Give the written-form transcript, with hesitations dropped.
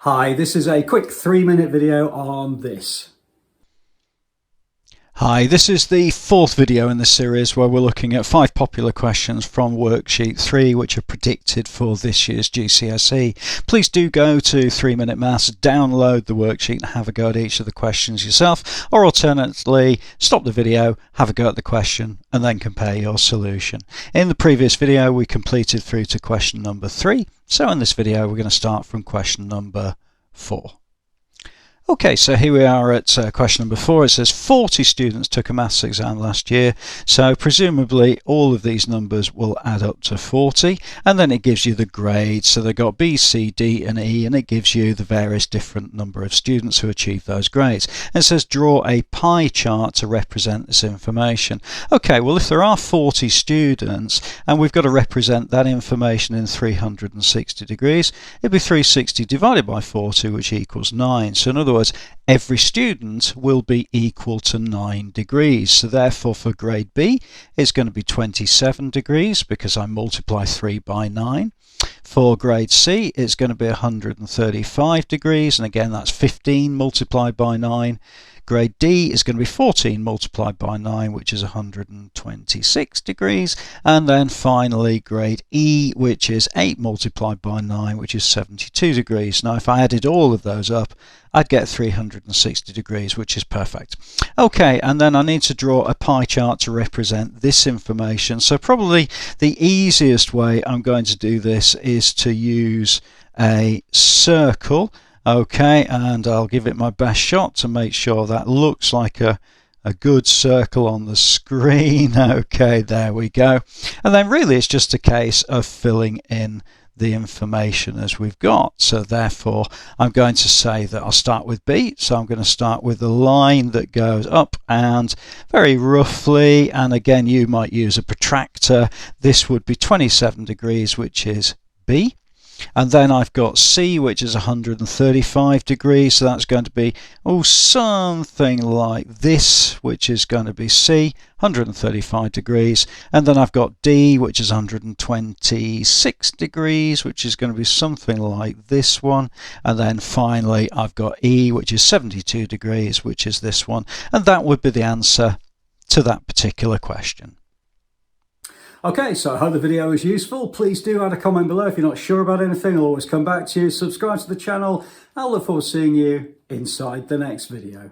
Hi, this is a quick 3-minute video on this. Hi, this is the fourth video in the series where we're looking at 5 popular questions from worksheet 3 which are predicted for this year's GCSE. Please do go to 3-Minute Maths, download the worksheet and have a go at each of the questions yourself, or alternatively stop the video, have a go at the question and then compare your solution. In the previous video we completed through to question number 3, so in this video we're going to start from question number 4. Okay, so here we are at question number 4. It says 40 students took a maths exam last year, so presumably all of these numbers will add up to 40, and then it gives you the grades. So they've got B, C, D and E, and it gives you the various different number of students who achieve those grades. And it says draw a pie chart to represent this information. Okay, well if there are 40 students and we've got to represent that information in 360 degrees, it'd be 360 divided by 40, which equals 9. So in other words, every student will be equal to 9 degrees. So therefore for grade B it's going to be 27 degrees because I multiply 3 by 9. For grade C it's going to be 135 degrees, and again that's 15 multiplied by 9. Grade D is going to be 14 multiplied by 9, which is 126 degrees. And then finally grade E, which is 8 multiplied by 9, which is 72 degrees. Now if I added all of those up, I'd get 360 degrees, which is perfect. Okay, and then I need to draw a pie chart to represent this information. So probably the easiest way I'm going to do this is to use a circle. Okay, and I'll give it my best shot to make sure that looks like a good circle on the screen. Okay, there we go. And then really it's just a case of filling in the information as we've got. So therefore I'm going to say that I'll start with B. So I'm going to start with the line that goes up and very roughly, and again you might use a protractor, this would be 27 degrees, which is B. And then I've got C, which is 135 degrees, so that's going to be something like this, which is going to be C, 135 degrees. And then I've got D, which is 126 degrees, which is going to be something like this one. And then finally I've got E, which is 72 degrees, which is this one. And that would be the answer to that particular question. Okay, so I hope the video was useful. Please do add a comment below if you're not sure about anything. I'll always come back to you. Subscribe to the channel. I'll look forward to seeing you inside the next video.